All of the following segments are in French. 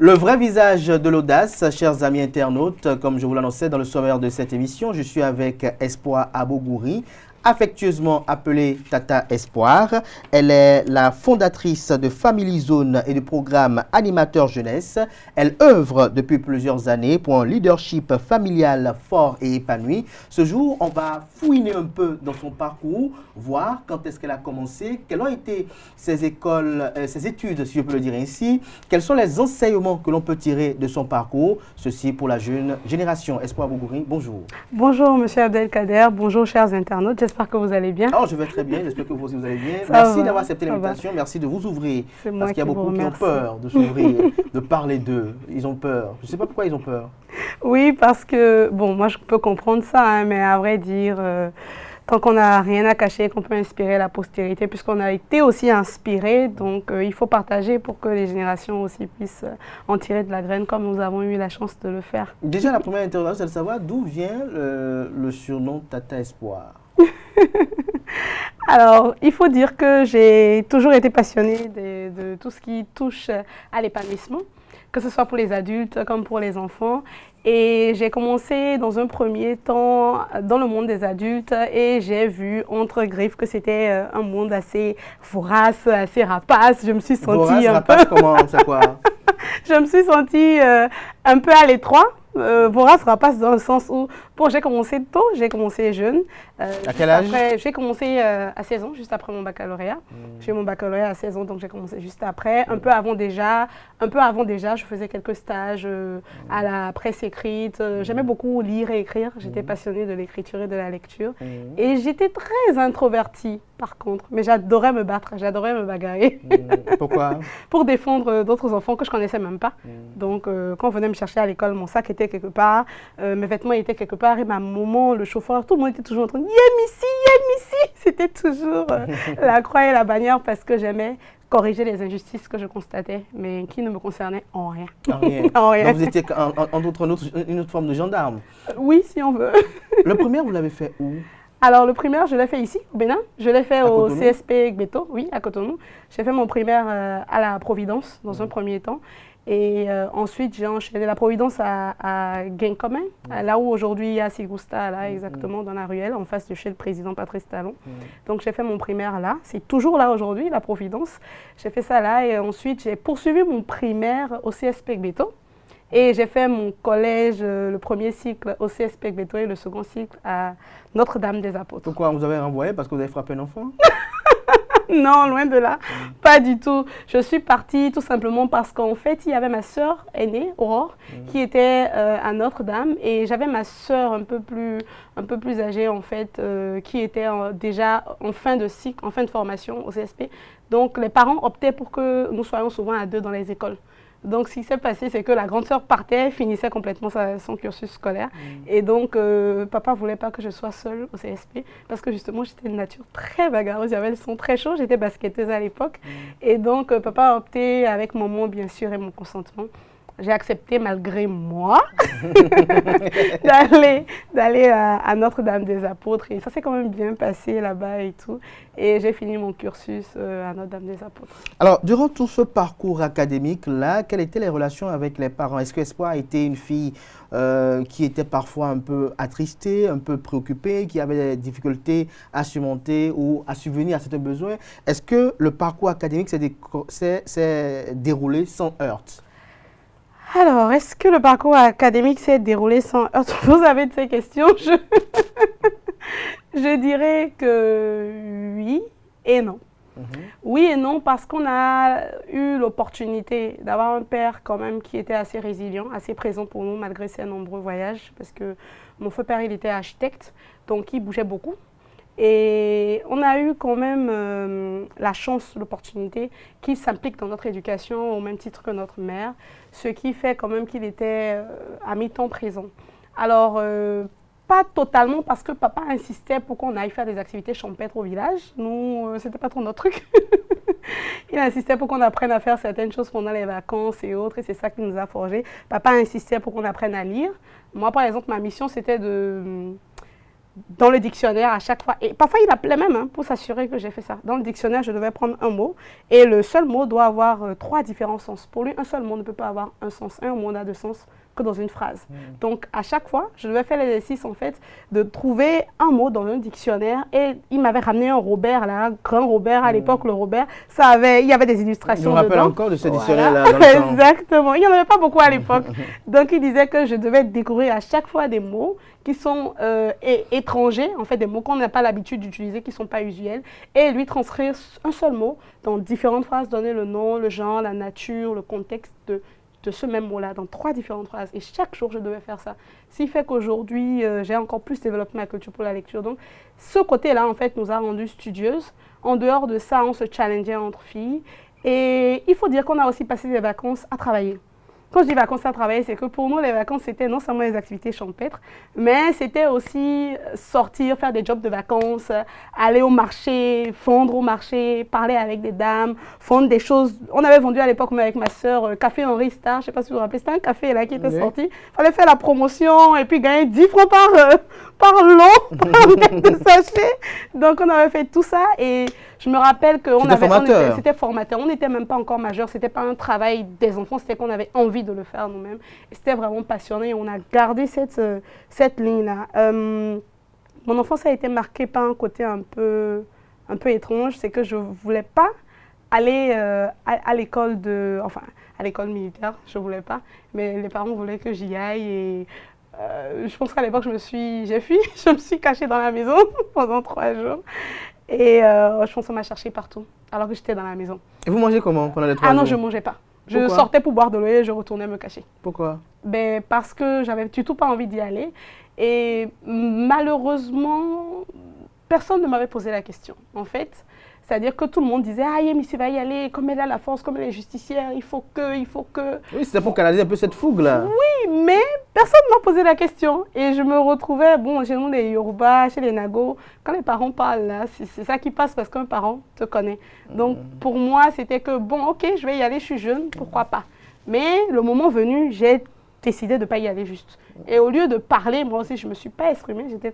Le vrai visage de l'audace, chers amis internautes, comme je vous l'annonçais dans le sommaire de cette émission, je suis avec Espoir Abogouri, affectueusement appelée Tata Espoir. Elle est la fondatrice de Family Zone et du programme Animateur Jeunesse. Elle œuvre depuis plusieurs années pour un leadership familial fort et épanoui. Ce jour, on va fouiner un peu dans son parcours, voir quand est-ce qu'elle a commencé, quelles ont été ses études, si je peux le dire ainsi, quels sont les enseignements que l'on peut tirer de son parcours. Ceci pour la jeune génération. Espoir Abogouri, bonjour. Bonjour, monsieur Abdelkader. Bonjour, chers internautes. J'espère que vous allez bien. Oh, je vais très bien. J'espère que vous aussi vous allez bien. Merci d'avoir accepté l'invitation. Merci de vous ouvrir. Parce qu'il y a beaucoup qui ont peur de s'ouvrir, de parler d'eux. Ils ont peur. Je ne sais pas pourquoi ils ont peur. Oui, parce que, bon, moi je peux comprendre ça, hein, mais à vrai dire, tant qu'on n'a rien à cacher, qu'on peut inspirer la postérité, puisqu'on a été aussi inspiré, donc il faut partager pour que les générations aussi puissent en tirer de la graine, comme nous avons eu la chance de le faire. Déjà, la première interrogation, c'est de savoir d'où vient le surnom Tata Espoir. Alors, il faut dire que j'ai toujours été passionnée de tout ce qui touche à l'épanouissement, que ce soit pour les adultes comme pour les enfants. Et j'ai commencé dans un premier temps dans le monde des adultes et j'ai vu entre griffes que c'était un monde assez vorace, assez rapace. Je me suis sentie comment, c'est quoi? Je me suis sentie un peu à l'étroit. Vorace, rapace dans le sens où, bon, j'ai commencé tôt, j'ai commencé jeune. À quel âge? J'ai commencé à 16 ans, juste après mon baccalauréat. J'ai eu mon baccalauréat à 16 ans, donc j'ai commencé juste après. Un peu avant déjà, je faisais quelques stages à la presse écrite. J'aimais beaucoup lire et écrire. J'étais passionnée de l'écriture et de la lecture. Et j'étais très introvertie, par contre. Mais j'adorais me battre, j'adorais me bagarrer. Pourquoi? Pour défendre d'autres enfants que je ne connaissais même pas. Donc, quand on venait me chercher à l'école, mon sac était quelque part, mes vêtements étaient quelque part, et ma maman, le chauffeur, tout le monde était toujours en train de « Yem ici !» C'était toujours la croix et la bannière parce que j'aimais corriger les injustices que je constatais, mais qui ne me concernaient en rien. En rien. En rien. Donc vous étiez en d'autres une autre forme de gendarme. Oui, si on veut. Le primaire, vous l'avez fait où? Alors, le primaire, je l'ai fait ici, au Bénin. Je l'ai fait au CSP Gbeto, oui, à Cotonou. J'ai fait mon primaire à la Providence, dans un premier temps. Et ensuite, j'ai enchaîné la Providence à Guincomin, là où aujourd'hui il y a Sigusta, là exactement, dans la ruelle, en face de chez le président Patrice Talon. Donc j'ai fait mon primaire là, c'est toujours là aujourd'hui, la Providence. J'ai fait ça là et ensuite j'ai poursuivi mon primaire au CSP Gbeto. Et j'ai fait mon collège, le premier cycle au CSP Gbeto et le second cycle à Notre-Dame des Apôtres. Pourquoi vous avez renvoyé? Parce que vous avez frappé un enfant? Non, loin de là, pas du tout. Je suis partie tout simplement parce qu'en fait, il y avait ma sœur aînée, Aurore, qui était à Notre-Dame. Et j'avais ma sœur un peu plus âgée, en fait, qui était déjà en fin de cycle, en fin de formation au CSP. Donc, les parents optaient pour que nous soyons souvent à deux dans les écoles. Donc, ce qui s'est passé, c'est que la grande sœur partait, finissait complètement son cursus scolaire. Et donc, papa ne voulait pas que je sois seule au CSP parce que justement, j'étais de nature très bagarreuse. J'avais le son très chaud, j'étais basketteuse à l'époque. Et donc, papa a opté, avec maman, bien sûr, et mon consentement, j'ai accepté malgré moi d'aller à Notre-Dame des Apôtres. Et ça s'est quand même bien passé là-bas et tout. Et j'ai fini mon cursus à Notre-Dame des Apôtres. Alors, durant tout ce parcours académique-là, quelles étaient les relations avec les parents? Est-ce que Espoir était une fille qui était parfois un peu attristée, un peu préoccupée, qui avait des difficultés à surmonter ou à subvenir à certains besoins? Est-ce que le parcours académique s'est déroulé sans heurts? Alors, est-ce que le parcours académique s'est déroulé sans heurts? Vous avez de ces questions? Je dirais que oui et non. Oui et non parce qu'on a eu l'opportunité d'avoir un père quand même qui était assez résilient, assez présent pour nous malgré ses nombreux voyages. Parce que mon feu père, il était architecte, donc il bougeait beaucoup. Et on a eu quand même la chance, l'opportunité qu'il s'implique dans notre éducation au même titre que notre mère, ce qui fait quand même qu'il était à mi-temps présent. Alors, pas totalement parce que papa insistait pour qu'on aille faire des activités champêtres au village. Nous, c'était pas trop notre truc. Il insistait pour qu'on apprenne à faire certaines choses pendant les vacances et autres, et c'est ça qui nous a forgés. Papa insistait pour qu'on apprenne à lire. Moi, par exemple, ma mission, c'était dans le dictionnaire à chaque fois. Et parfois, il appelait même pour s'assurer que j'ai fait ça. Dans le dictionnaire, je devais prendre un mot et le seul mot doit avoir 3 différents sens. Pour lui, un seul mot ne peut pas avoir un sens. Un mot n'a de sens que dans une phrase. Donc, à chaque fois, je devais faire l'exercice, en fait, de trouver un mot dans un dictionnaire. Et il m'avait ramené un Robert, là, un grand Robert, à l'époque, le Robert. Il y avait des illustrations dedans. Je me rappelle encore de ce dictionnaire-là. Exactement. Il n'y en avait pas beaucoup à l'époque. Donc, il disait que je devais découvrir à chaque fois des mots qui sont étrangers, en fait, des mots qu'on n'a pas l'habitude d'utiliser, qui ne sont pas usuels, et lui transcrire un seul mot dans différentes phrases, donner le nom, le genre, la nature, le contexte de ce même mot-là, dans 3 différentes phrases. Et chaque jour, je devais faire ça. Ce qui fait qu'aujourd'hui, j'ai encore plus développé ma culture pour la lecture. Donc, ce côté-là, en fait, nous a rendues studieuses. En dehors de ça, on se challengeait entre filles. Et il faut dire qu'on a aussi passé des vacances à travailler. Quand je dis vacances à travailler, c'est que pour nous, les vacances, c'était non seulement les activités champêtres, mais c'était aussi sortir, faire des jobs de vacances, aller au marché, vendre au marché, parler avec des dames, vendre des choses. On avait vendu à l'époque avec ma soeur Café Henri Star, je ne sais pas si vous vous rappelez, c'était un café là qui était sorti. Il fallait faire la promotion et puis gagner 10 francs par lot, par mètre de sachet. Donc on avait fait tout ça et je me rappelle que c'était formateur. On n'était même pas encore majeur, c'était pas un travail des enfants, c'était qu'on avait envie de le faire nous-mêmes. Et c'était vraiment passionné et on a gardé cette ligne-là. Mon enfance a été marquée par un côté un peu étrange, c'est que je ne voulais pas aller à l'école à l'école militaire, je ne voulais pas, mais les parents voulaient que j'y aille et je pense qu'à l'époque, j'ai fui, je me suis cachée dans la maison pendant 3 jours. Et je pense qu'on m'a cherché partout, alors que j'étais dans la maison. Et vous mangez comment pendant les 3 jours? Ah non, je ne mangeais pas. Je sortais pour boire de l'eau et je retournais me cacher. Pourquoi? Parce que j'avais du tout pas envie d'y aller. Et malheureusement, personne ne m'avait posé la question. En fait, c'est-à-dire que tout le monde disait « Ah, Yémissi va y aller, comme elle a la force, comme elle est justicière, il faut que… » Oui, c'était pour canaliser un peu cette fougue-là. Oui, mais personne ne m'a posé la question. Et je me retrouvais, chez nous, les Yoruba, chez les Nago, quand les parents parlent, là, c'est ça qui passe parce qu'un parent te connaît. Donc, pour moi, c'était que, ok, je vais y aller, je suis jeune, pourquoi pas. Mais le moment venu, j'ai décidé de ne pas y aller juste. Et au lieu de parler, moi aussi, je ne me suis pas exprimée, j'étais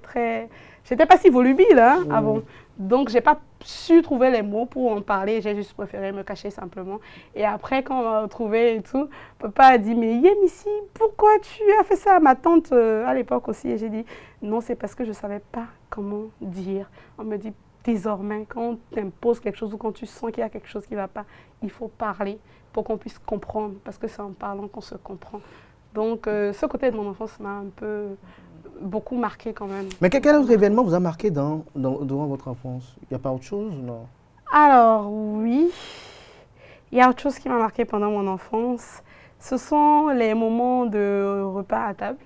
pas si volubile avant. Donc, je n'ai pas su trouver les mots pour en parler. J'ai juste préféré me cacher simplement. Et après, quand on m'a retrouvée et tout, papa a dit « Mais Yémissi, pourquoi tu as fait ça à ma tante à l'époque aussi ?» Et j'ai dit « Non, c'est parce que je ne savais pas comment dire. » On me dit « Désormais, quand on t'impose quelque chose ou quand tu sens qu'il y a quelque chose qui ne va pas, il faut parler pour qu'on puisse comprendre. Parce que c'est en parlant qu'on se comprend. » Donc, ce côté de mon enfance m'a un peu… beaucoup marqué quand même. Mais quel autre événement vous a marqué durant votre enfance? Il n'y a pas autre chose, non? Alors, oui. Il y a autre chose qui m'a marqué pendant mon enfance. Ce sont les moments de repas à table.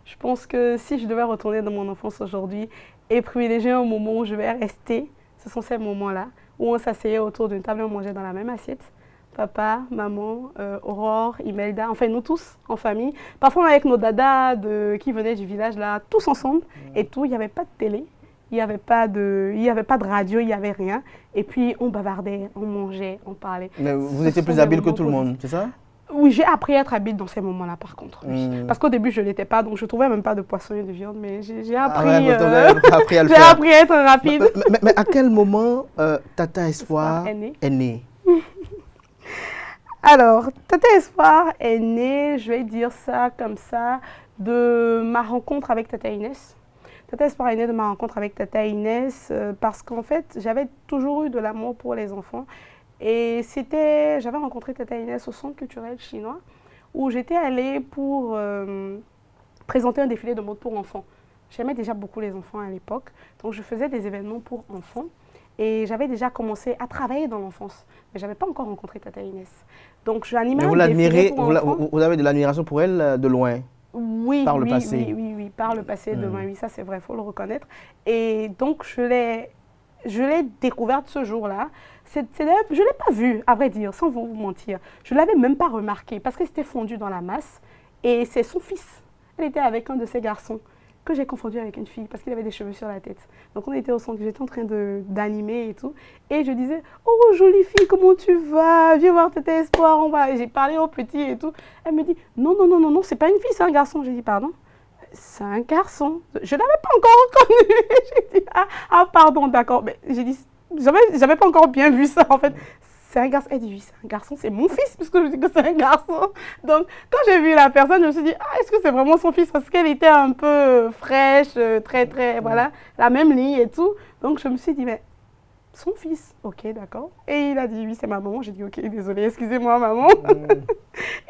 Je pense que si je devais retourner dans mon enfance aujourd'hui et privilégier un moment où je vais rester, ce sont ces moments-là où on s'asseyait autour d'une table et on mangeait dans la même assiette. Papa, maman, Aurore, Imelda, enfin nous tous en famille. Parfois avec nos dadas qui venaient du village là, tous ensemble et tout. Il n'y avait pas de télé, il n'y avait pas de radio, il n'y avait rien. Et puis on bavardait, on mangeait, on parlait. Mais vous étiez plus habile que tout le monde, c'est ça? Oui, j'ai appris à être habile dans ces moments-là par contre. Oui. Parce qu'au début je ne l'étais pas, donc je ne trouvais même pas de poisson et de viande, mais j'ai appris, appris à le faire. J'ai appris à être rapide. Mais à quel moment Tata Espoir est née? Alors, Tata Espoir est née, je vais dire ça comme ça, de ma rencontre avec Tata Inès. Tata Espoir est née de ma rencontre avec Tata Inès parce qu'en fait, j'avais toujours eu de l'amour pour les enfants. Et j'avais rencontré Tata Inès au Centre culturel chinois où j'étais allée pour présenter un défilé de mode pour enfants. J'aimais déjà beaucoup les enfants à l'époque, donc je faisais des événements pour enfants. Et j'avais déjà commencé à travailler dans l'enfance, mais je n'avais pas encore rencontré Tata Inès. Donc, j'animais un défilé pour enfants. Vous avez de l'admiration pour elle de loin? Oui, par le passé. Oui, par le passé, de loin, oui, ça c'est vrai, il faut le reconnaître. Et donc, je l'ai découverte ce jour-là. Je ne l'ai pas vue, à vrai dire, sans vous mentir. Je ne l'avais même pas remarqué, parce que c'était fondu dans la masse. Et c'est son fils. Elle était avec un de ses garçons, que j'ai confondu avec une fille parce qu'il avait des cheveux sur la tête. Donc on était au centre, j'étais en train d'animer et tout. Et je disais « Oh, jolie fille, comment tu vas? Viens voir Tata Espoir, on va… » J'ai parlé au petit et tout. Elle me dit « Non, c'est pas une fille, c'est un garçon. » J'ai dit « Pardon ?» c'est un garçon. Je ne l'avais pas encore reconnu. J'ai dit, pardon, d'accord. Mais j'ai dit, j'avais pas encore bien vu ça, en fait. C'est un garçon. Elle dit, oui, c'est un garçon, c'est mon fils, puisque je dis que c'est un garçon. Donc, quand j'ai vu la personne, je me suis dit, est-ce que c'est vraiment son fils? Parce qu'elle était un peu fraîche, très, voilà, la même ligne et tout. Donc, je me suis dit, mais son fils, ok, d'accord. Et il a dit, oui, c'est ma maman. J'ai dit, ok, désolée, excusez-moi, maman.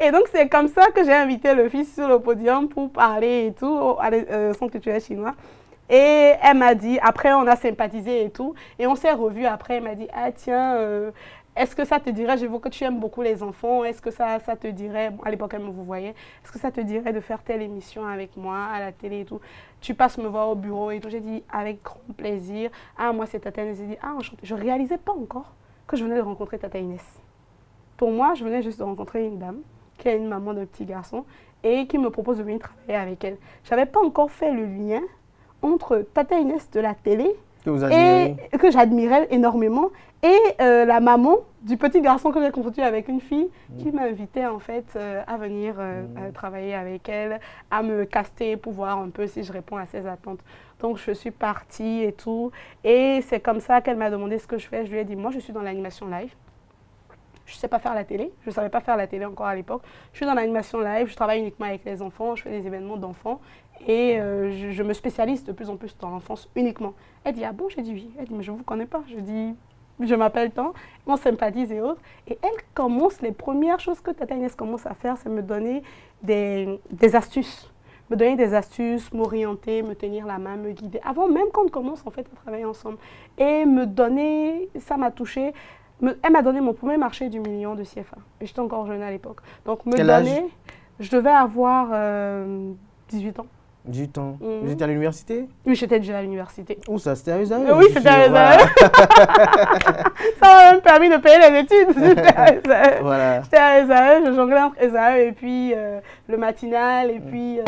Et donc, c'est comme ça que j'ai invité le fils sur le podium pour parler et tout, à Centre culturel chinois. Et elle m'a dit, après, on a sympathisé et tout. Et on s'est revus après. Elle m'a dit, tiens, est-ce que ça te dirait, je vois que tu aimes beaucoup les enfants, est-ce que ça te dirait, à l'époque, elle me vous voyait, est-ce que ça te dirait de faire telle émission avec moi à la télé et tout? Tu passes me voir au bureau et tout. J'ai dit, avec grand plaisir. Moi, c'est Tata Inès. J'ai dit, enchantée. Je ne réalisais pas encore que je venais de rencontrer Tata Inès. Pour moi, je venais juste de rencontrer une dame qui est une maman d'un petit garçon et qui me propose de venir travailler avec elle. Je n'avais pas encore fait le lien entre Tata Inès de la télé que j'admirais énormément et la maman du petit garçon que j'ai confondu avec une fille qui m'invitait en fait à venir travailler avec elle, à me caster pour voir un peu si je réponds à ses attentes. Donc je suis partie et tout et c'est comme ça qu'elle m'a demandé ce que je fais. Je lui ai dit, moi je suis dans l'animation live. Je ne sais pas faire la télé, je ne savais pas faire la télé encore à l'époque. Je suis dans l'animation live, je travaille uniquement avec les enfants, je fais des événements d'enfants et je me spécialise de plus en plus dans l'enfance uniquement. Elle dit, ah bon? J'ai dit oui. Elle dit, mais je ne vous connais pas. Je dis, je m'appelle tant, on sympathise et autres. Et elle commence, les premières choses que Tata Inès commence à faire, c'est me donner des astuces. Me donner des astuces, m'orienter, me tenir la main, me guider. Avant même qu'on commence en fait à travailler ensemble. Et me donner, ça m'a touchée. Elle m'a donné mon premier marché du million de CFA. Et j'étais encore jeune à l'époque. Donc, je devais avoir 18 ans. 18 ans. Vous étiez à l'université? Oui, j'étais déjà à l'université. Où ça? C'était à Esaü? Oui, c'était à Esaü. Ça m'a même permis de payer les études. Voilà. J'étais à Esaü, je jonglais entre Esaü et puis le matinal et puis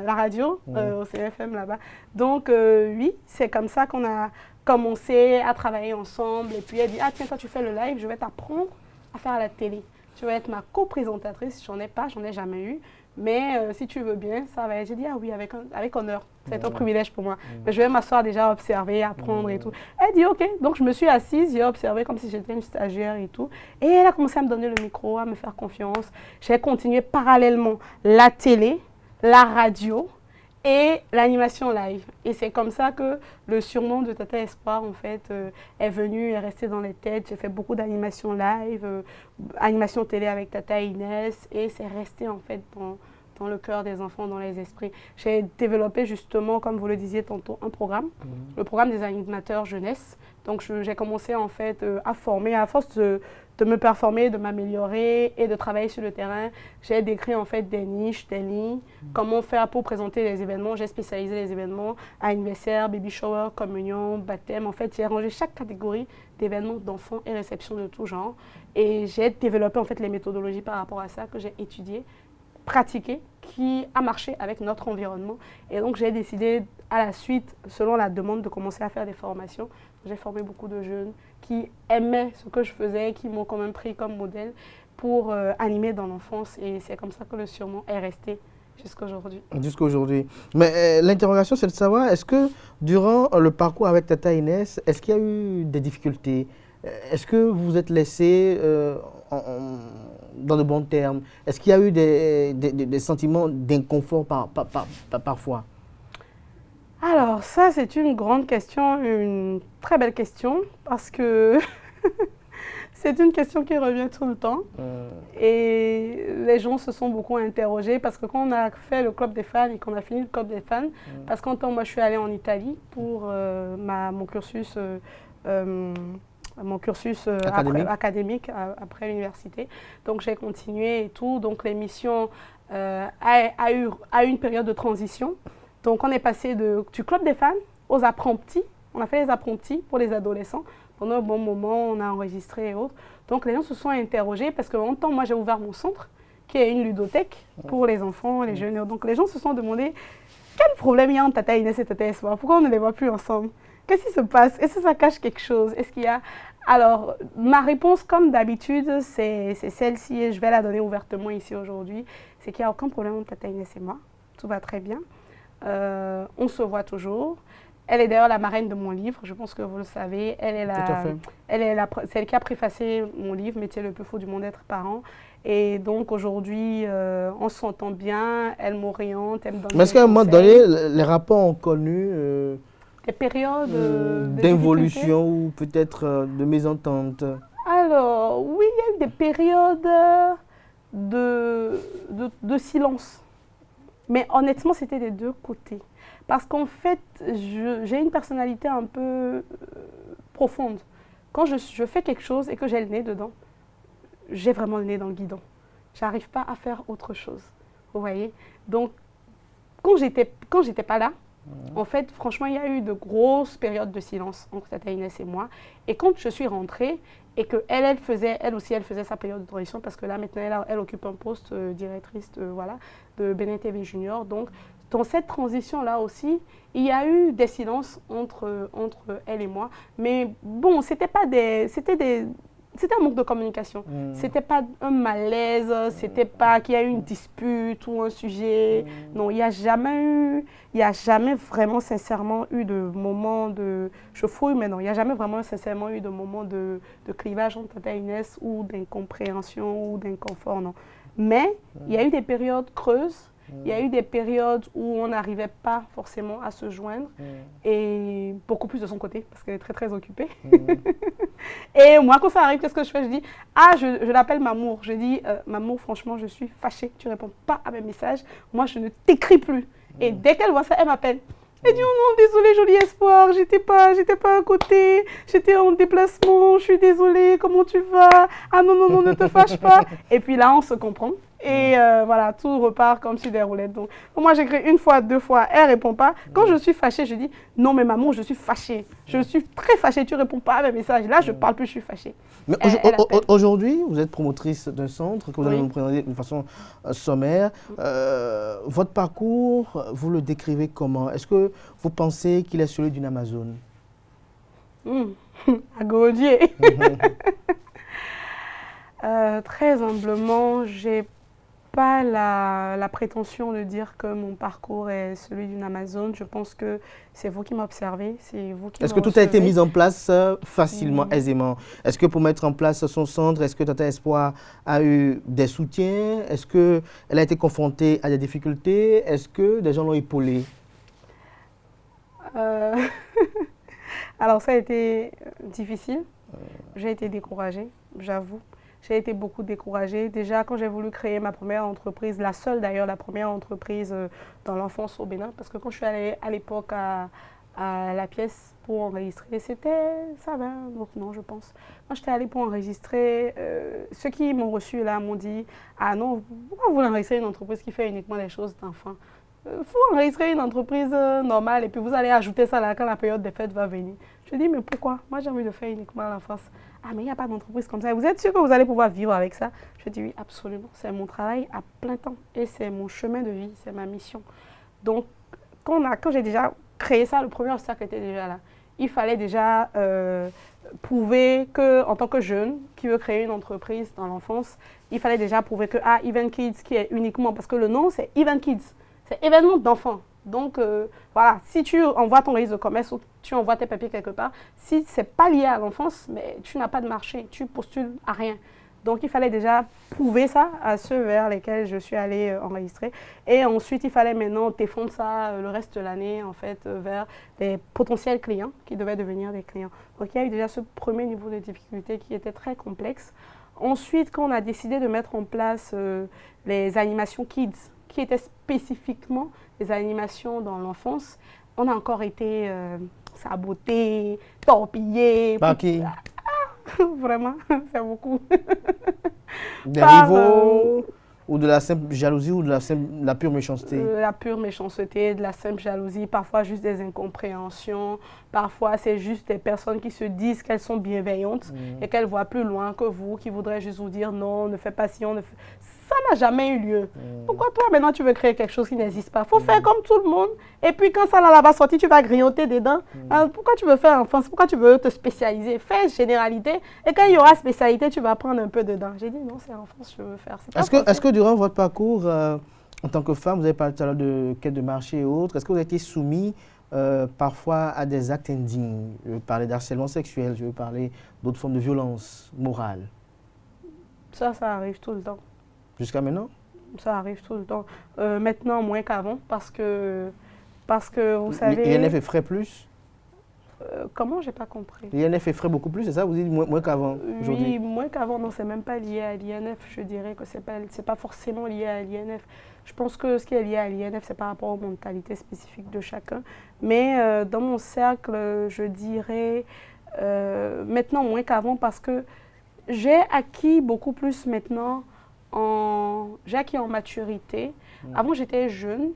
la radio au CFM là-bas. Donc, oui, c'est comme ça qu'on a commencé à travailler ensemble. Et puis elle dit, tiens, toi tu fais le live, je vais t'apprendre à faire la télé. Tu vas être ma co-présentatrice. J'en ai jamais eu. Mais si tu veux bien, ça va. J'ai dit, oui, avec honneur. C'est un privilège pour moi. Mais je vais m'asseoir déjà, observer, apprendre et tout. Elle dit, ok. Donc je me suis assise, j'ai observé comme si j'étais une stagiaire et tout. Et elle a commencé à me donner le micro, à me faire confiance. J'ai continué parallèlement la télé, la radio et l'animation live. Et c'est comme ça que le surnom de Tata Espoir, en fait, est venu, est resté dans les têtes. J'ai fait beaucoup d'animation live, animation télé avec Tata Inès, et c'est resté, en fait, dans le cœur des enfants, dans les esprits. J'ai développé, justement, comme vous le disiez tantôt, un programme, le programme des animateurs jeunesse. Donc, j'ai commencé, en fait, à former, à force de me performer, de m'améliorer et de travailler sur le terrain. J'ai décrit en fait des niches, des lignes, comment faire pour présenter les événements. J'ai spécialisé les événements, anniversaire, baby shower, communion, baptême. En fait, j'ai rangé chaque catégorie d'événements d'enfants et réceptions de tout genre. Et j'ai développé en fait les méthodologies par rapport à ça que j'ai étudiées, pratiquées, qui a marché avec notre environnement. Et donc, j'ai décidé à la suite, selon la demande, de commencer à faire des formations. J'ai formé beaucoup de jeunes qui aimaient ce que je faisais, qui m'ont quand même pris comme modèle pour animer dans l'enfance. Et c'est comme ça que le surnom est resté jusqu'à aujourd'hui. Jusqu'à aujourd'hui. Mais l'interrogation, c'est de savoir, est-ce que durant le parcours avec Tata Inès, est-ce qu'il y a eu des difficultés? Est-ce que vous vous êtes laissé dans de bons termes? Est-ce qu'il y a eu des sentiments d'inconfort parfois? Alors, ça, c'est une grande question, une très belle question, parce que c'est une question qui revient tout le temps. Et les gens se sont beaucoup interrogés, parce que quand on a fait le Club des fans et qu'on a fini le Club des fans, parce qu'en temps, moi, je suis allée en Italie pour mon cursus académique après l'université. Donc, j'ai continué et tout. Donc, l'émission a eu une période de transition. Donc, on est passé du Club des fans aux apprentis. On a fait les apprentis pour les adolescents. Pendant un bon moment, on a enregistré et autres. Donc, les gens se sont interrogés parce qu'en même temps, moi, j'ai ouvert mon centre, qui est une ludothèque pour les enfants, les jeunes. Donc, les gens se sont demandé quel problème il y a entre Tata Inès et Tata Espoir. Pourquoi on ne les voit plus ensemble? Qu'est-ce qui se passe? Est-ce que ça cache quelque chose? Est-ce qu'il y a... Alors, ma réponse, comme d'habitude, c'est celle-ci, et je vais la donner ouvertement ici aujourd'hui. C'est qu'il n'y a aucun problème entre Tata Inès et moi. Tout va très bien. On se voit toujours. Elle est d'ailleurs la marraine de mon livre, je pense que vous le savez. Elle est celle qui a préfacé mon livre, Métier le plus fou du monde, être parent. Et donc aujourd'hui, on s'entend bien, elle m'oriente, elle me donne des conseils. Mais est-ce qu'à un moment donné, les rapports ont connu des périodes d'involution ou peut-être de mésentente? Alors, oui, il y a eu des périodes de silence. Mais honnêtement, c'était des deux côtés. Parce qu'en fait, j'ai une personnalité un peu profonde. Quand je fais quelque chose et que j'ai le nez dedans, j'ai vraiment le nez dans le guidon. Je n'arrive pas à faire autre chose. Vous voyez? Donc, quand j'étais pas là, en fait, franchement, il y a eu de grosses périodes de silence entre Tata Inès et moi. Et quand je suis rentrée et qu'elle aussi, elle faisait sa période de transition parce que là, maintenant, elle occupe un poste directrice de Bénin TV Junior. Donc, dans cette transition-là aussi, il y a eu des silences entre elle et moi. Mais bon, c'était un manque de communication. C'était pas un malaise, c'était pas qu'il y a eu une dispute ou un sujet. Non, il n'y a jamais vraiment sincèrement eu de moment de... Je fouille, mais non, il n'y a jamais vraiment sincèrement eu de moment de clivage entre Tata Inès ou d'incompréhension ou d'inconfort, non. Mais il y a eu des périodes creuses. Il y a eu des périodes où on n'arrivait pas forcément à se joindre et beaucoup plus de son côté parce qu'elle est très très occupée. Et moi quand ça arrive, qu'est-ce que je fais? Je dis, je l'appelle Mamour. Je dis, Mamour, franchement, je suis fâchée, tu ne réponds pas à mes messages. Moi, je ne t'écris plus. Et dès qu'elle voit ça, elle m'appelle. Elle dit, oh non, désolée, joli espoir, j'étais pas à côté, j'étais en déplacement, je suis désolée, comment tu vas? Ah non, non, non, ne te fâche pas. Et puis là, on se comprend. Et voilà, tout repart comme sur des roulettes. Donc moi, j'écris une fois, deux fois, elle ne répond pas. Quand je suis fâchée, je dis, non, mais maman, je suis fâchée. Je suis très fâchée, tu ne réponds pas à mes messages. Là, je ne parle plus, je suis fâchée. Mais aujourd'hui, vous êtes promotrice d'un centre que vous allez nous présenter d'une façon sommaire. Votre parcours, vous le décrivez comment? Est-ce que vous pensez qu'il est celui d'une Amazone? À Gaudier. Très humblement, j'ai pas la prétention de dire que mon parcours est celui d'une Amazone. Je pense que c'est vous qui m'observez, c'est vous qui Est-ce que tout a été mis en place facilement, aisément? Est-ce que pour mettre en place son centre, est-ce que Tata Espoir a eu des soutiens? Est-ce qu'elle a été confrontée à des difficultés? Est-ce que des gens l'ont épaulée? Alors ça a été difficile. J'ai été découragée, j'avoue. J'ai été beaucoup découragée. Déjà, quand j'ai voulu créer ma première entreprise, la seule d'ailleurs, la première entreprise dans l'enfance au Bénin, parce que quand je suis allée à l'époque à la pièce pour enregistrer, c'était, ça va, donc non, je pense. Quand j'étais allée pour enregistrer, ceux qui m'ont reçu là m'ont dit, ah non, pourquoi vous enregistrez une entreprise qui fait uniquement les choses d'enfants? Il faut enregistrer une entreprise normale et puis vous allez ajouter ça là quand la période des fêtes va venir. Je dis, mais pourquoi? Moi, j'ai envie de faire uniquement l'enfance. Ah, mais il n'y a pas d'entreprise comme ça. Vous êtes sûr que vous allez pouvoir vivre avec ça? Je dis, oui, absolument. C'est mon travail à plein temps et c'est mon chemin de vie, c'est ma mission. Donc, quand j'ai déjà créé ça, le premier obstacle était déjà là. Il fallait déjà prouver qu'en tant que jeune qui veut créer une entreprise dans l'enfance, il fallait déjà prouver que Event Kids, qui est uniquement, parce que le nom, c'est Event Kids. C'est événement d'enfants. Donc, voilà, si tu envoies ton registre de commerce ou tu envoies tes papiers quelque part, si ce n'est pas lié à l'enfance, mais tu n'as pas de marché, tu postules à rien. Donc, il fallait déjà prouver ça à ceux vers lesquels je suis allée enregistrer. Et ensuite, il fallait maintenant défendre ça le reste de l'année, en fait, vers des potentiels clients qui devaient devenir des clients. Donc, il y a eu déjà ce premier niveau de difficulté qui était très complexe. Ensuite, quand on a décidé de mettre en place les animations kids, qui étaient spécifiquement des animations dans l'enfance, on a encore été sabotés, torpillés. Par qui? Vraiment, c'est beaucoup. Des rivaux ou de la simple jalousie ou de la pure méchanceté? La pure méchanceté, de la simple jalousie, parfois juste des incompréhensions, parfois c'est juste des personnes qui se disent qu'elles sont bienveillantes et qu'elles voient plus loin que vous, qui voudraient juste vous dire non, ne fais pas ci, on ne fait... Ça n'a jamais eu lieu. Pourquoi toi maintenant tu veux créer quelque chose qui n'existe pas? Il faut faire comme tout le monde. Et puis quand ça là va sortir, tu vas grignoter dedans. Alors, pourquoi tu veux faire enfance? Pourquoi tu veux te spécialiser? Fais généralité. Et quand il y aura spécialité, tu vas prendre un peu dedans. J'ai dit non, c'est enfance, je veux faire. Est-ce que durant votre parcours, En tant que femme, vous avez parlé tout à l'heure de quête de marché et autres. Est-ce que vous avez été soumis parfois à des actes indignes? Je veux parler d'harcèlement sexuel, je veux parler d'autres formes de violence morale. Ça arrive tout le temps. Jusqu'à maintenant? Ça arrive tout le temps. Maintenant, moins qu'avant, parce que vous savez... L'INF effraie plus? Comment? J'ai pas compris. L'INF effraie beaucoup plus, c'est ça? Vous dites moins qu'avant aujourd'hui? Oui, moins qu'avant. Non, c'est même pas lié à l'INF. Je dirais que c'est pas forcément lié à l'INF. Je pense que ce qui est lié à l'INF, c'est par rapport aux mentalités spécifiques de chacun. Mais dans mon cercle, je dirais maintenant moins qu'avant, parce que j'ai acquis beaucoup plus maintenant, j'ai acquis en maturité. Avant, j'étais jeune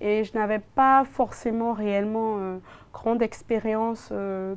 et je n'avais pas forcément réellement grande expérience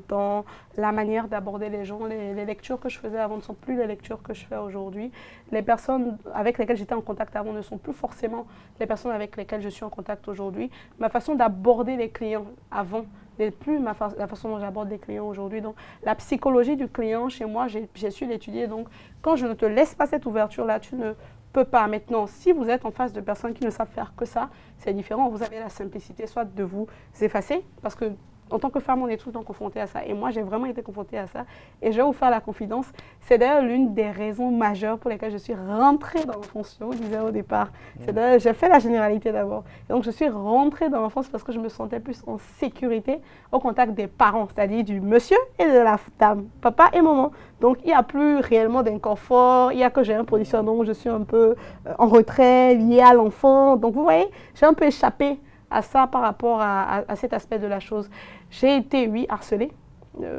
dans la manière d'aborder les gens. Les lectures que je faisais avant ne sont plus les lectures que je fais aujourd'hui. Les personnes avec lesquelles j'étais en contact avant ne sont plus forcément les personnes avec lesquelles je suis en contact aujourd'hui. Ma façon d'aborder les clients avant n'est plus la façon dont j'aborde les clients aujourd'hui. Donc, la psychologie du client, chez moi, j'ai su l'étudier. Donc, quand je ne te laisse pas cette ouverture-là, tu ne peux pas. Maintenant, si vous êtes en face de personnes qui ne savent faire que ça, c'est différent. Vous avez la simplicité soit de vous effacer, parce que en tant que femme, on est tout le temps confronté à ça. Et moi, j'ai vraiment été confrontée à ça. Et je vais vous faire la confidence. C'est d'ailleurs l'une des raisons majeures pour lesquelles je suis rentrée dans l'enfance. Je vous disais au départ. J'ai fait la généralité d'abord. Et donc, je suis rentrée dans l'enfance parce que je me sentais plus en sécurité au contact des parents, c'est-à-dire du monsieur et de la dame, papa et maman. Donc, il n'y a plus réellement d'inconfort. Il y a que j'ai un positionnement où je suis un peu en retrait, lié à l'enfant. Donc, vous voyez, j'ai un peu échappé à ça par rapport à cet aspect de la chose. J'ai été, oui, harcelée,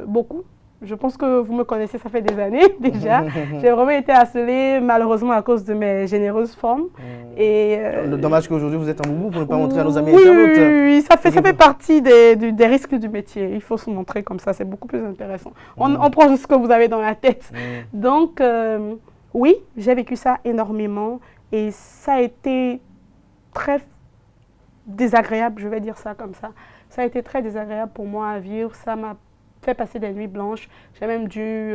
beaucoup. Je pense que vous me connaissez, ça fait des années déjà. J'ai vraiment été harcelée, malheureusement, à cause de mes généreuses formes. Et, dommage qu'aujourd'hui, vous êtes en boubou pour ne pas montrer à nos amis oui, internautes. Oui, ça fait partie des risques du métier. Il faut se montrer comme ça, c'est beaucoup plus intéressant. On prend juste ce que vous avez dans la tête. Donc, oui, j'ai vécu ça énormément. Et ça a été très désagréable, je vais dire ça comme ça. Ça a été très désagréable pour moi à vivre. Ça m'a fait passer des nuits blanches. J'ai même dû,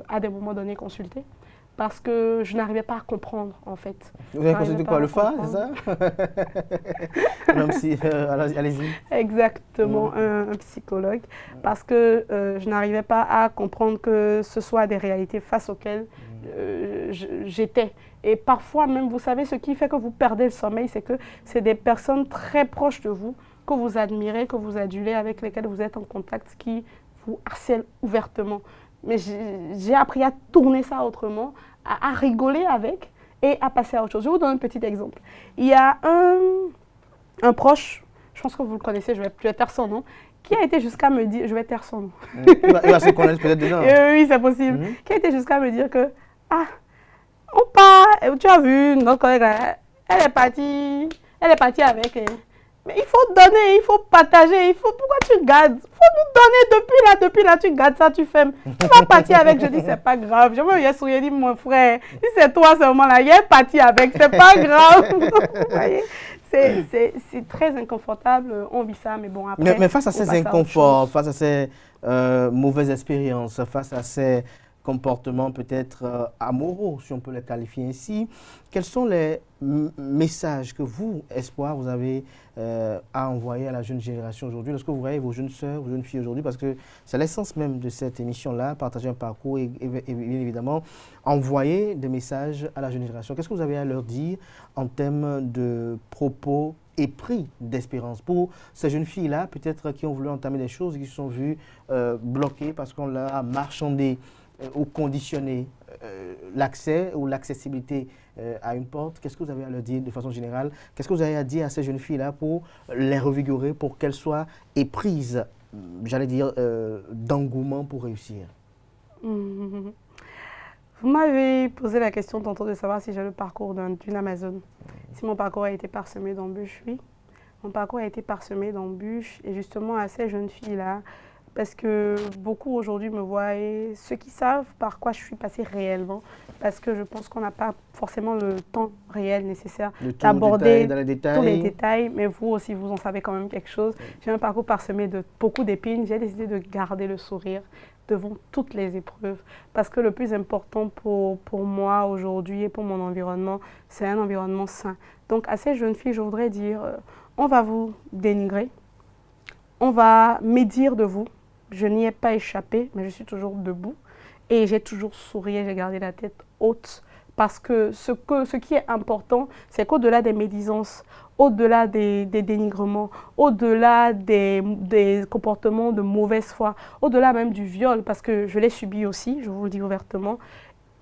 à des moments donnés, consulter parce que je n'arrivais pas à comprendre, en fait. Vous avez consulté quoi, le FA, c'est ça? Allez-y. Exactement, un psychologue. Parce que je n'arrivais pas à comprendre que ce soit des réalités face auxquelles j'étais. Et parfois même, vous savez, ce qui fait que vous perdez le sommeil, c'est que c'est des personnes très proches de vous, que vous admirez, que vous adulez, avec lesquelles vous êtes en contact, qui vous harcèlent ouvertement. Mais j'ai appris à tourner ça autrement, à rigoler avec et à passer à autre chose. Je vais vous donner un petit exemple. Il y a un proche, je pense que vous le connaissez, je vais taire son nom, qui a été jusqu'à me dire, je vais taire son nom. Il va se connaître peut-être déjà. Oui, c'est possible. Qui a été jusqu'à me dire que, on part, tu as vu, notre collègue, elle est partie avec. Mais il faut donner, il faut partager, pourquoi tu gardes? Il faut nous donner depuis là, tu gardes ça, tu fermes. Tu vas partir avec, je dis, c'est pas grave. Je me suis souri, dit, mon frère, si c'est toi seulement là, il est parti avec, c'est pas grave. Vous voyez? C'est très inconfortable, on vit ça, mais bon, après... Mais face à ces inconforts, face à ces mauvaises expériences, face à ces comportements peut-être amoraux, si on peut les qualifier ainsi, quels sont les messages que vous, Espoir, vous avez à envoyer à la jeune génération aujourd'hui, lorsque vous voyez vos jeunes sœurs, vos jeunes filles aujourd'hui, parce que c'est l'essence même de cette émission-là, partager un parcours et bien évidemment envoyer des messages à la jeune génération. Qu'est-ce que vous avez à leur dire en termes de propos épris d'espérance pour ces jeunes filles-là, peut-être qui ont voulu entamer des choses et qui se sont vues bloquées parce qu'on leur a marchandé ou conditionner l'accès ou l'accessibilité à une porte. Qu'est-ce que vous avez à leur dire de façon générale? Qu'est-ce que vous avez à dire à ces jeunes filles-là pour les revigorer, pour qu'elles soient éprises, j'allais dire, d'engouement pour réussir? Vous m'avez posé la question tantôt de savoir si j'ai le parcours d'une Amazone. Si mon parcours a été parsemé d'embûches, oui. Mon parcours a été parsemé d'embûches et justement à ces jeunes filles-là, parce que beaucoup aujourd'hui me voient et ceux qui savent par quoi je suis passée réellement, parce que je pense qu'on n'a pas forcément le temps réel nécessaire d'aborder tous les détails, mais vous aussi, vous en savez quand même quelque chose. J'ai un parcours parsemé de beaucoup d'épines, j'ai décidé de garder le sourire, devant toutes les épreuves. Parce que le plus important pour moi aujourd'hui et pour mon environnement, c'est un environnement sain. Donc à ces jeunes filles, je voudrais dire, on va vous dénigrer, on va médire de vous. Je n'y ai pas échappé, mais je suis toujours debout. Et j'ai toujours souri, j'ai gardé la tête haute. Parce que ce qui est important, c'est qu'au-delà des médisances, au-delà des dénigrements, au-delà des comportements de mauvaise foi, au-delà même du viol, parce que je l'ai subi aussi, je vous le dis ouvertement,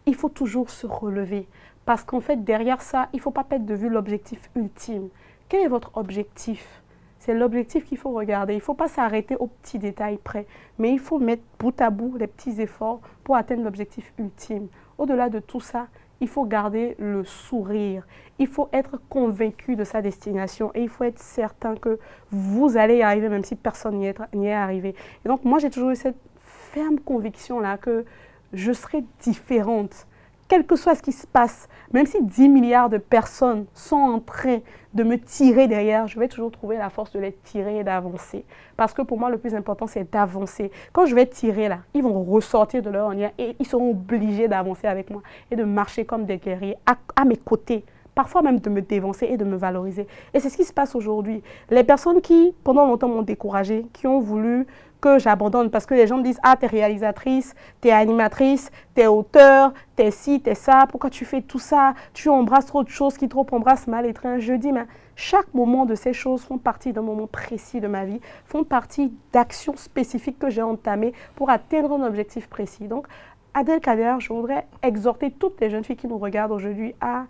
il faut toujours se relever. Parce qu'en fait, derrière ça, il ne faut pas perdre de vue l'objectif ultime. Quel est votre objectif? C'est l'objectif qu'il faut regarder. Il ne faut pas s'arrêter aux petits détails près, mais il faut mettre bout à bout les petits efforts pour atteindre l'objectif ultime. Au-delà de tout ça, il faut garder le sourire. Il faut être convaincu de sa destination et il faut être certain que vous allez y arriver même si personne n'y est arrivé. Et donc, moi, j'ai toujours eu cette ferme conviction-là que je serai différente. Quel que soit ce qui se passe, même si 10 milliards de personnes sont en train de me tirer derrière, je vais toujours trouver la force de les tirer et d'avancer. Parce que pour moi, le plus important, c'est d'avancer. Quand je vais tirer là, ils vont ressortir de leur ornière et ils seront obligés d'avancer avec moi et de marcher comme des guerriers à mes côtés. Parfois même de me dévancer et de me valoriser. Et c'est ce qui se passe aujourd'hui. Les personnes qui, pendant longtemps, m'ont découragée, qui ont voulu que j'abandonne parce que les gens me disent « Ah, t'es réalisatrice, t'es animatrice, t'es auteur, t'es ci, t'es ça, pourquoi tu fais tout ça? Tu embrasses trop de choses qui trop embrassent mal et train. » Je dis « Mais chaque moment de ces choses font partie d'un moment précis de ma vie, font partie d'actions spécifiques que j'ai entamées pour atteindre un objectif précis. » Donc, Abdelkader, je voudrais exhorter toutes les jeunes filles qui nous regardent aujourd'hui à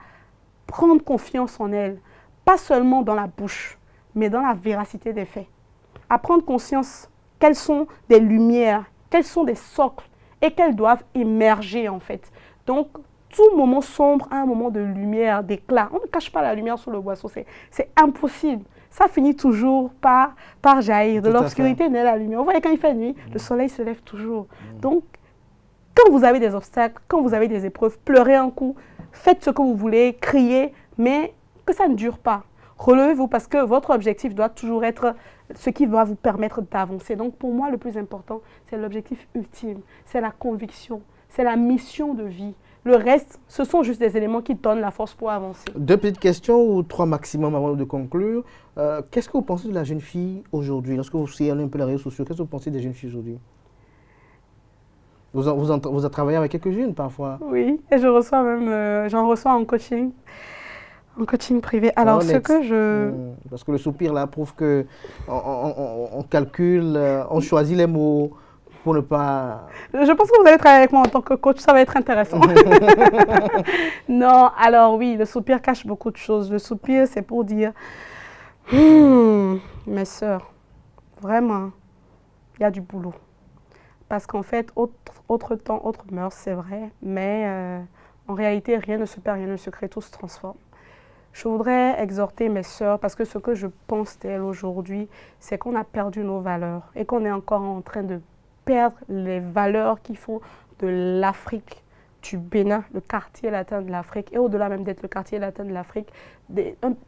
prendre confiance en elles, pas seulement dans la bouche, mais dans la véracité des faits. À prendre conscience quelles sont des lumières, quels sont des socles et qu'elles doivent émerger en fait. Donc, tout moment sombre a un moment de lumière, d'éclat. On ne cache pas la lumière sous le boisseau, c'est impossible. Ça finit toujours par jaillir. De l'obscurité naît la lumière. Vous voyez, quand il fait nuit, le soleil se lève toujours. Donc, quand vous avez des obstacles, quand vous avez des épreuves, pleurez un coup, faites ce que vous voulez, criez, mais que ça ne dure pas. Relevez-vous parce que votre objectif doit toujours être ce qui va vous permettre d'avancer. Donc pour moi, le plus important, c'est l'objectif ultime, c'est la conviction, c'est la mission de vie. Le reste, ce sont juste des éléments qui donnent la force pour avancer. 2 petites questions ou 3 maximum avant de conclure. Qu'est-ce que vous pensez de la jeune fille aujourd'hui? Lorsque vous suivez un peu les réseaux sociaux, qu'est-ce que vous pensez des jeunes filles aujourd'hui? Vous avez travaillé avec quelques-unes parfois? Oui, et je reçois même, j'en reçois en coaching privé. Alors, ce que je... Parce que le soupir, là, prouve que on calcule, on choisit les mots pour ne pas... Je pense que vous allez travailler avec moi en tant que coach, ça va être intéressant. Non, alors oui, le soupir cache beaucoup de choses. Le soupir, c'est pour dire, mes sœurs, vraiment, il y a du boulot. Parce qu'en fait, autre temps, autre mœurs, c'est vrai, mais en réalité, rien ne se perd, rien ne se crée, tout se transforme. Je voudrais exhorter mes sœurs, parce que ce que je pense d'elles aujourd'hui, c'est qu'on a perdu nos valeurs et qu'on est encore en train de perdre les valeurs qui font de l'Afrique, du Bénin, le quartier latin de l'Afrique, et au-delà même d'être le quartier latin de l'Afrique,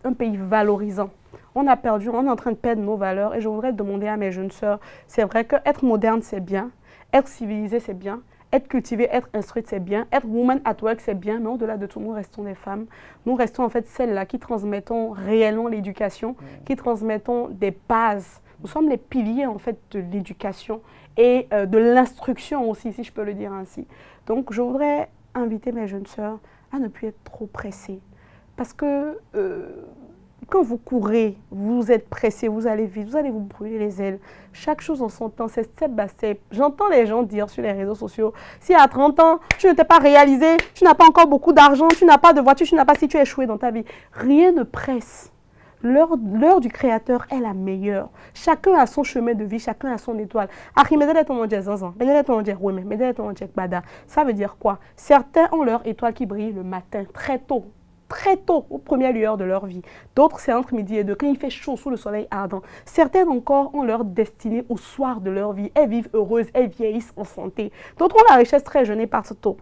un pays valorisant. On est en train de perdre nos valeurs, et je voudrais demander à mes jeunes sœurs, c'est vrai qu'être moderne, c'est bien, être civilisé, c'est bien, être cultivé, être instruite, c'est bien, être woman at work, c'est bien, mais au-delà de tout, nous restons des femmes. Nous restons en fait celles-là qui transmettons réellement l'éducation, qui transmettons des bases. Nous sommes les piliers en fait de l'éducation et de l'instruction aussi, si je peux le dire ainsi. Donc, je voudrais inviter mes jeunes sœurs à ne plus être trop pressées. Parce que quand vous courez, vous êtes pressé, vous allez vite, vous allez vous brûler les ailes. Chaque chose en son temps, c'est step by step. J'entends les gens dire sur les réseaux sociaux, si à 30 ans, tu ne t'es pas réalisé, tu n'as pas encore beaucoup d'argent, tu n'as pas de voiture, tu n'as pas si tu es échoué dans ta vie. Rien ne presse. L'heure du Créateur est la meilleure. Chacun a son chemin de vie, chacun a son étoile. Ça veut dire quoi? Certains ont leur étoile qui brille le matin, très tôt, aux premières lueurs de leur vie. D'autres, c'est entre midi et 2, quand il fait chaud sous le soleil ardent. Certaines encore ont leur destinée au soir de leur vie. Elles vivent heureuses, elles vieillissent en santé. D'autres ont la richesse très jeune et partent tôt.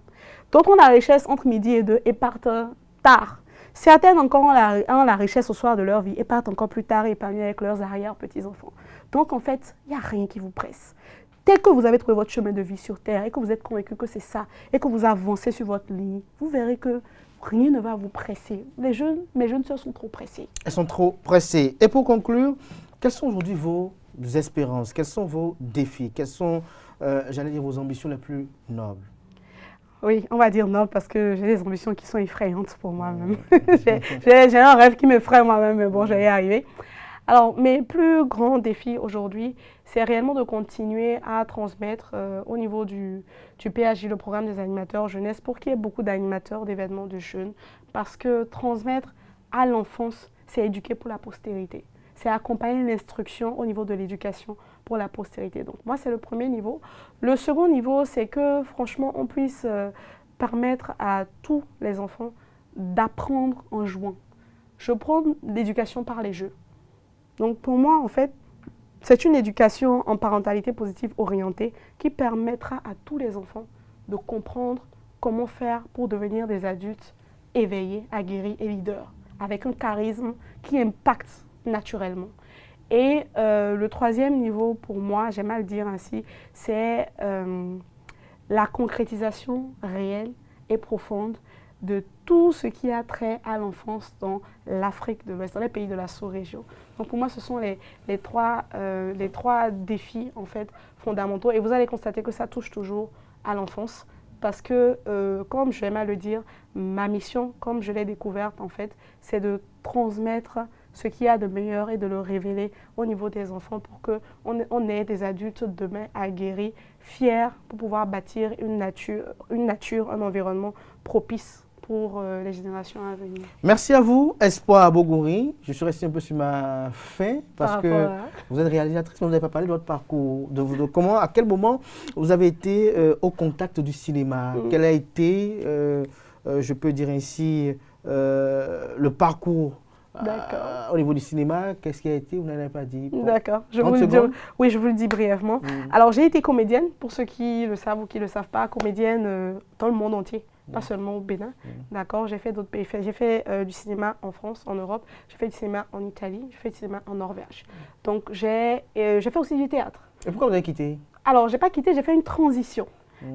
D'autres ont la richesse entre midi et 2 et partent tard. Certaines encore ont la richesse au soir de leur vie et partent encore plus tard épanouies avec leurs arrière-petits-enfants. Donc en fait, il n'y a rien qui vous presse. Dès que vous avez trouvé votre chemin de vie sur Terre et que vous êtes convaincu que c'est ça, et que vous avancez sur votre ligne, vous verrez que rien ne va vous presser. Mes jeunes sœurs sont trop pressées. Elles sont trop pressées. Et pour conclure, quelles sont aujourd'hui vos espérances? Quels sont vos défis? Quelles sont, j'allais dire, vos ambitions les plus nobles? Oui, on va dire nobles parce que j'ai des ambitions qui sont effrayantes pour moi-même. J'ai un rêve qui m'effraie moi-même, mais bon, je vais y arriver. Alors, mes plus grands défis aujourd'hui, c'est réellement de continuer à transmettre au niveau du PAJ, le programme des animateurs jeunesse, pour qu'il y ait beaucoup d'animateurs d'événements de jeunes. Parce que transmettre à l'enfance, c'est éduquer pour la postérité. C'est accompagner l'instruction au niveau de l'éducation pour la postérité. Donc, moi, c'est le premier niveau. Le second niveau, c'est que, franchement, on puisse permettre à tous les enfants d'apprendre en jouant. Je prends l'éducation par les jeux. Donc pour moi, en fait, c'est une éducation en parentalité positive orientée qui permettra à tous les enfants de comprendre comment faire pour devenir des adultes éveillés, aguerris et leaders, avec un charisme qui impacte naturellement. Et le troisième niveau, pour moi, j'aime à le dire ainsi, c'est la concrétisation réelle et profonde de tout ce qui a trait à l'enfance dans l'Afrique de l'Ouest, dans les pays de la sous-région. Donc pour moi, ce sont les trois défis en fait, fondamentaux. Et vous allez constater que ça touche toujours à l'enfance. Parce que, comme j'aime à le dire, ma mission, comme je l'ai découverte, en fait, c'est de transmettre ce qu'il y a de meilleur et de le révéler au niveau des enfants pour qu'on ait des adultes demain aguerris, fiers, pour pouvoir bâtir une nature, un environnement propice pour les générations à venir. Merci à vous, Espoir Abogouri. Je suis resté un peu sur ma faim parce que vous êtes réalisatrice, mais vous n'avez pas parlé de votre parcours, de comment, à quel moment vous avez été au contact du cinéma. Quel a été, je peux dire ainsi, le parcours au niveau du cinéma. Qu'est-ce qui a été, vous n'avez pas dit. D'accord, oui, je vous le dis brièvement. Alors, j'ai été comédienne, pour ceux qui le savent ou qui ne le savent pas, comédienne dans le monde entier. Pas seulement au Bénin, d'accord. J'ai fait d'autres pays. J'ai fait du cinéma en France, en Europe. J'ai fait du cinéma en Italie. J'ai fait du cinéma en Norvège. Donc, j'ai fait aussi du théâtre. Et pourquoi vous avez quitté? Alors, j'ai pas quitté, j'ai fait une transition.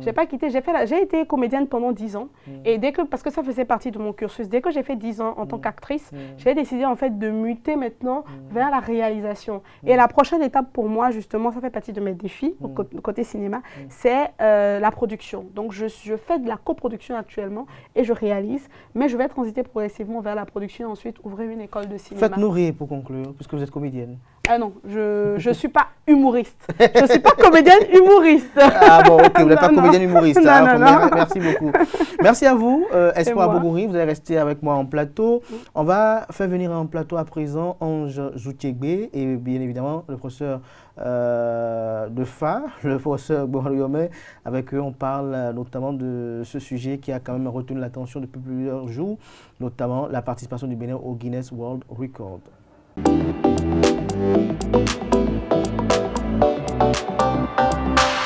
J'ai pas quitté, j'ai été comédienne pendant 10 ans. Et parce que ça faisait partie de mon cursus, dès que j'ai fait 10 ans en tant qu'actrice, j'ai décidé en fait de muter maintenant vers la réalisation. Et la prochaine étape pour moi, justement, ça fait partie de mes défis côté cinéma, c'est la production. Donc je fais de la coproduction actuellement et je réalise, mais je vais transiter progressivement vers la production et ensuite ouvrir une école de cinéma. Faites-nous rire pour conclure, puisque vous êtes comédienne. Ah non, je ne suis pas humoriste. Je ne suis pas comédienne humoriste. Ah bon, ok, vous n'êtes pas comédienne humoriste. Non. Merci beaucoup. Merci à vous, Espoir Abogouri. Vous allez rester avec moi en plateau. On va faire venir en plateau à présent Ange Joutiegbe et bien évidemment le professeur de FA, le professeur Bohaliomé. Avec eux, on parle notamment de ce sujet qui a quand même retenu l'attention depuis plusieurs jours, notamment la participation du Bénin au Guinness World Record. Thank you.